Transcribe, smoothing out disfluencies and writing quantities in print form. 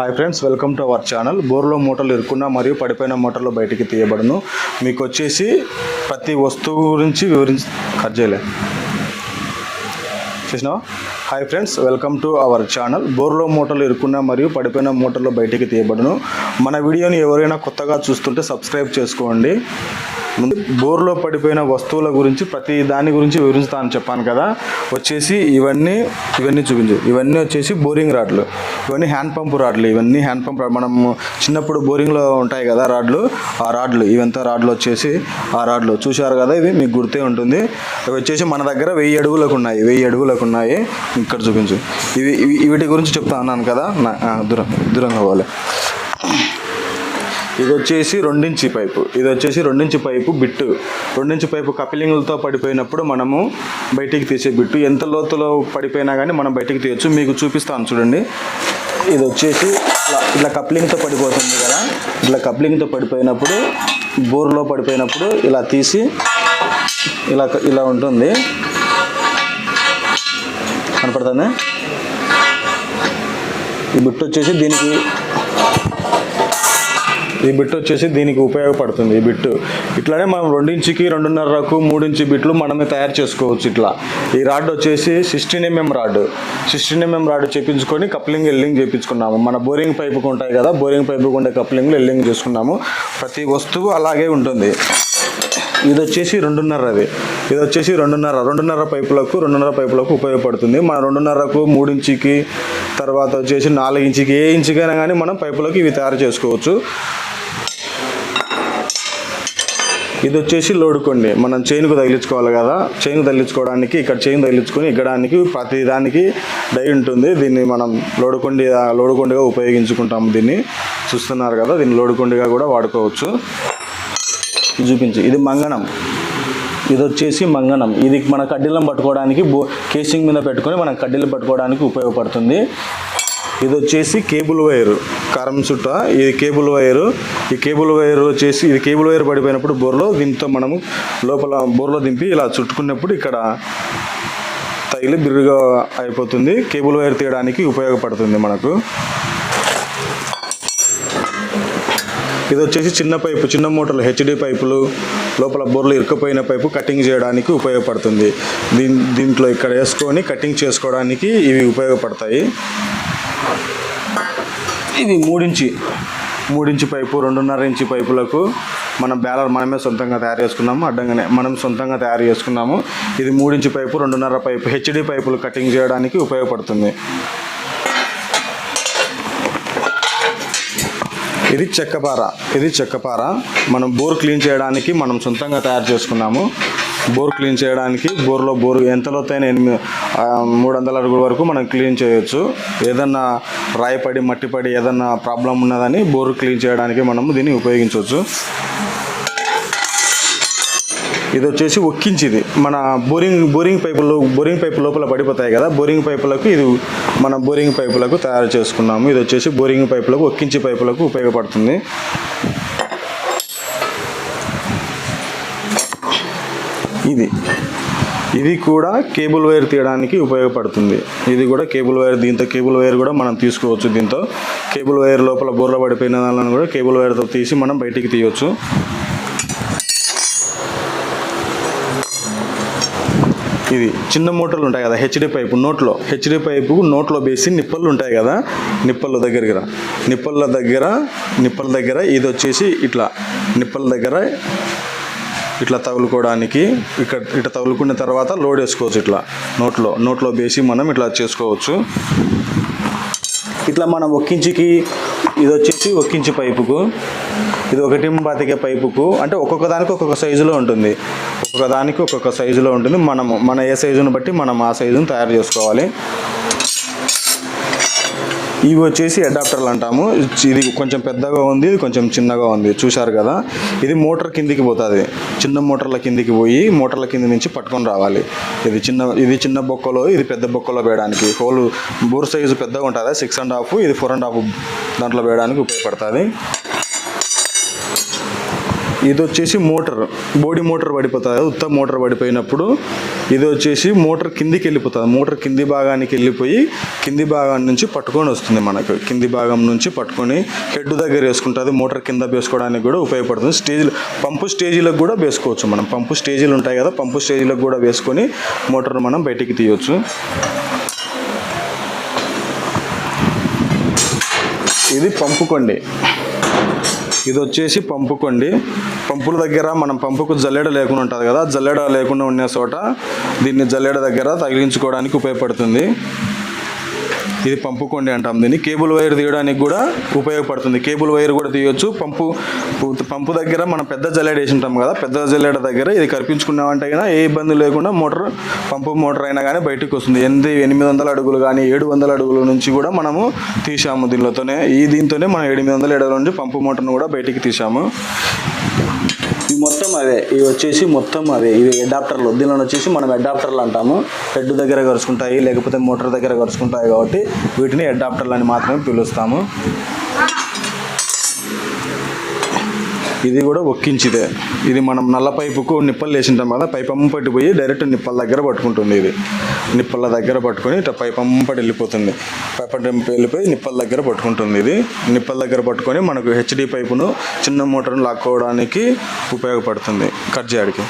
Hi friends, welcome to our channel. బోర్లో మూటలు ఇరుక్కున్న మరియు పడిపోయిన మూటలు బయటికి తీయబడును. మీకు వచ్చేసి ప్రతి వస్తువు గురించి కట్ చేయలే చూసినావా? Hi friends, welcome to our channel. బోర్లో మూటలు ఇరుక్కున్న మరియు పడిపోయిన మూటలు బయటికి తీయబడును. మన వీడియోని ఎవరైనా కొత్తగా చూస్తుంటే సబ్స్క్రైబ్ చేసుకోండి. ముందు బోర్లో పడిపోయిన వస్తువుల గురించి ప్రతి దాని గురించి వివరిస్తా అని చెప్పాను కదా. వచ్చేసి ఇవన్నీ చూపించు. ఇవన్నీ వచ్చేసి బోరింగ్ రాడ్లు, ఇవన్నీ హ్యాండ్ పంప్ రాడ్లు. ఇవన్నీ హ్యాండ్ పంప్ రాడ్. మనం చిన్నప్పుడు బోరింగ్లో ఉంటాయి కదా రాడ్లు, ఆ రాడ్లు. ఇవంతా రాడ్లు వచ్చేసి ఆ రాడ్లు చూశారు కదా. ఇది మీకు గుర్తే ఉంటుంది. ఇవి వచ్చేసి మన దగ్గర 1000 అడుగులకు ఉన్నాయి. 1000 అడుగులకు ఉన్నాయి. ఇక్కడ చూపించు. వీటి గురించి చెప్తా అన్నాను కదా. దూరంగా పోవాలి. ఇది వచ్చేసి 2 ఇంచ్ పైపు. ఇది వచ్చేసి 2 inch pipe bit. 2 inch pipe కపిలింగ్లతో పడిపోయినప్పుడు మనము బయటికి తీసే బిట్టు. ఎంత లోతులో పడిపోయినా కానీ మనం బయటికి తీయచ్చు. మీకు చూపిస్తాను చూడండి. ఇది వచ్చేసి ఇట్లా కప్లింగ్తో పడిపోతుంది కదా. ఇట్లా కప్లింగ్తో పడిపోయినప్పుడు, బోర్లో పడిపోయినప్పుడు ఇలా తీసి ఇలా ఉంటుంది. కనపడుతుంది. ఈ బిట్టు వచ్చేసి దీనికి ఉపయోగపడుతుంది. ఈ బిట్టు ఇట్లానే మనం 2 ఇంచుకి 2.5కు 3 ఇంచు బిట్లు మనమే తయారు చేసుకోవచ్చు. ఇట్లా ఈ రాడ్ వచ్చేసి 16 mm రాడ్. 16 mm రాడ్ చేపించుకొని కప్లింగ్ ఎల్లింగ్ చేయించుకున్నాము. మన బోరింగ్ పైపుకు ఉంటాయి కదా, బోరింగ్ పైపుకు ఉండే కప్లింగ్లు ఎల్లింగ్ చేసుకున్నాము. ప్రతి వస్తువు అలాగే ఉంటుంది. ఇది వచ్చేసి 2.5. ఇది వచ్చేసి 2.5 పైపులకు ఉపయోగపడుతుంది. మన 2.5కు 3 ఇంచుకి తర్వాత వచ్చేసి 4 ఇంచుకి ఏ ఇంచుకైనా కానీ మనం పైపులకు ఇవి తయారు చేసుకోవచ్చు. ఇది వచ్చేసి లోడుకోండి. మనం చైన్కు తగిలించుకోవాలి కదా. చైన్ తగిలించుకోవడానికి ఇక్కడ చైన్ తగిలించుకొని ఎక్కడానికి ప్రతి దానికి డై ఉంటుంది. దీన్ని మనం లోడుకొండిగా ఉపయోగించుకుంటాము. దీన్ని చూస్తున్నారు కదా. దీన్ని లోడుకొండిగా కూడా వాడుకోవచ్చు. చూపించి ఇది మంగణం. ఇది వచ్చేసి మంగణం. ఇది మన కడ్డీలను పట్టుకోవడానికి కేసింగ్ మీద పెట్టుకొని మనం కడ్డీలు పట్టుకోవడానికి ఉపయోగపడుతుంది. ఇది వచ్చేసి కేబుల్ వైరు, కారం చుట్ట. ఇది కేబుల్ వైరు. ఈ కేబుల్ వైర్ వచ్చేసి ఇది కేబుల్ వైర్ పడిపోయినప్పుడు బోర్లో దీంతో మనము లోపల బోర్లో దింపి ఇలా చుట్టుకున్నప్పుడు ఇక్కడ తగిలి బిర్రుగా అయిపోతుంది. కేబుల్ వైర్ తీయడానికి ఉపయోగపడుతుంది మనకు. ఇది వచ్చేసి చిన్న పైపు, చిన్న మోటార్లు, హెచ్డి పైపులు, లోపల బోర్లు ఇరుక్కుపోయిన పైపు కటింగ్ చేయడానికి ఉపయోగపడుతుంది. దీంట్లో ఇక్కడ వేసుకొని కటింగ్ చేసుకోవడానికి ఇవి ఉపయోగపడతాయి. ఇది 3 ఇంచ్ పైపు, 2.5 ఇంచ్ పైపులకు మనం బ్యాలర్ మనమే సొంతంగా తయారు చేసుకున్నాము. అడ్డంగానే మనం సొంతంగా తయారు చేసుకున్నాము. ఇది 3 ఇంచ్ పైపు, 2.5 పైపు హెచ్డి పైపులు కటింగ్ చేయడానికి ఉపయోగపడుతుంది. ఇది చెక్కపార. మనం బోర్ క్లీన్ చేయడానికి మనం సొంతంగా తయారు చేసుకున్నాము. బోర్ క్లీన్ చేయడానికి బోరు ఎంత లోతైన 300 అడుగుల వరకు మనం క్లీన్ చేయొచ్చు. ఏదన్నా రాయిపడి మట్టిపడి ఏదన్నా ప్రాబ్లం ఉన్నదని బోరు క్లీన్ చేయడానికి మనము దీన్ని ఉపయోగించవచ్చు. ఇది వచ్చేసి ఒక్కించిది. మన బోరింగ్ పైపు లోపల పడిపోతాయి కదా. బోరింగ్ పైపులకు ఇది మన బోరింగ్ పైపులకు తయారు చేసుకున్నాము. ఇది వచ్చేసి బోరింగ్ పైపులకు, ఒక్కించి పైపులకు ఉపయోగపడుతుంది. ఇది కూడా కేబుల్ వైర్ తీయడానికి ఉపయోగపడుతుంది. ఇది కూడా కేబుల్ వైర్. దీంతో కేబుల్ వైర్ కూడా మనం తీసుకోవచ్చు. దీంతో కేబుల్ వైర్ లోపల బోర్లో పడిపోయిన దానిని కూడా కేబుల్ వైర్తో తీసి మనం బయటికి తీయవచ్చు. ఇది చిన్న మోటార్లు ఉంటాయి కదా, హెచ్డి పైపు. హెచ్డి పైపు నోట్లో వేసి నిప్పలు ఉంటాయి కదా, నిప్పల దగ్గర ఇది వచ్చేసి ఇట్లా నిప్పల దగ్గర ఇట్లా తగులుకోవడానికి ఇట్లా తగులుకున్న తర్వాత లోడ్ వేసుకోవచ్చు. ఇట్లా నోట్లో వేసి మనం ఇట్లా చేసుకోవచ్చు. ఇట్లా మనం ఒక్కించికి ఇది వచ్చేసి 1 ఇంచ్ పైపుకు, ఇది 1.25 పైపుకు. అంటే ఒక్కొక్క దానికి ఒక్కొక్క సైజులో ఉంటుంది. మన ఏ సైజును బట్టి మనం ఆ సైజును తయారు చేసుకోవాలి. ఇవి వచ్చేసి అడాప్టర్లు అంటాము. ఇది కొంచెం పెద్దగా ఉంది, ఇది కొంచెం చిన్నగా ఉంది. చూశారు కదా. ఇది మోటార్ కిందికి పోతుంది. చిన్న మోటార్ల కిందికి పోయి మోటార్ల కింద నుంచి పట్టుకొని రావాలి. ఇది చిన్న బొక్కలో, ఇది పెద్ద బొక్కలో వేయడానికి. హోల్ బోర్ సైజు పెద్దగా ఉంటుంది, 6.5. ఇది 4.5 దాంట్లో వేయడానికి ఉపయోగపడుతుంది. ఇది వచ్చేసి మోటార్, బోడీ మోటార్ పడిపోతుంది కదా, ఉత్త మోటార్ పడిపోయినప్పుడు ఇది వచ్చేసి మోటార్ కిందికి వెళ్ళిపోతుంది. మోటార్ కింది భాగానికి వెళ్ళిపోయి కింది భాగం నుంచి పట్టుకొని వస్తుంది. మనకు కింది భాగం నుంచి పట్టుకొని హెడ్ దగ్గర వేసుకుంటుంది. మోటార్ కింద వేసుకోవడానికి కూడా ఉపయోగపడుతుంది. స్టేజ్లు పంపు స్టేజీలకు కూడా వేసుకోవచ్చు. మనం పంపు స్టేజీలు ఉంటాయి కదా, పంపు స్టేజీలకు కూడా వేసుకొని మోటార్ను మనం బయటికి తీయవచ్చు. ఇది పంపు కొండి. ఇది వచ్చేసి పంపు కొండి. పంపుల దగ్గర మనం పంపుకు జల్లెడ లేకుండా ఉంటుంది కదా, జల్లెడ లేకుండా ఉన్న చోట దీన్ని జల్లెడ దగ్గర తగిలించుకోవడానికి ఉపయోగపడుతుంది. ఇది పంపు కొండి అంటాం దీన్ని. కేబుల్ వైర్ తీయడానికి కూడా ఉపయోగపడుతుంది. కేబుల్ వైర్ కూడా తీయొచ్చు. పంపు దగ్గర మనం పెద్ద జల్లెడ వేసి ఉంటాం కదా, పెద్ద జల్లెడ దగ్గర ఇది కల్పించుకున్నామంటే అయినా ఏ ఇబ్బంది లేకుండా పంపు మోటార్ అయినా కానీ బయటకు వస్తుంది. 800 అడుగులు కానీ 700 అడుగుల నుంచి కూడా మనము తీసాము. దీంతోనే మనం 800 అడుగుల నుంచి పంపు మోటార్ను కూడా బయటికి తీసాము. ఇవి మొత్తం అవే, ఇవి వచ్చేసి మొత్తం అవే. ఇవి అడాప్టర్లు. దీనిలో వచ్చేసి మనం అడాప్టర్లు అంటాము. హెడ్ దగ్గర కరుచుకుంటాయి, లేకపోతే మోటార్ దగ్గర కరుచుకుంటాయి కాబట్టి వీటిని అడాప్టర్లు అని మాత్రమే పిలుస్తాము. ఇది కూడా ఒక్కించిదే. ఇది మనం నల్ల పైపుకు నిప్పలు వేసింటాం కదా, పైపంపటి పోయి డైరెక్ట్ నిప్పల దగ్గర పట్టుకుంటుంది. ఇది నిప్పల దగ్గర పట్టుకొని ఇట్లా పైపంపటి వెళ్ళిపోతుంది. పైపంపటి వెళ్ళిపోయి నిప్పల దగ్గర పట్టుకుంటుంది. ఇది నిప్పల దగ్గర పట్టుకొని మనకు హెచ్డి పైపును చిన్న మోటార్ను లాక్కోవడానికి ఉపయోగపడుతుంది కట్ చేయడానికి.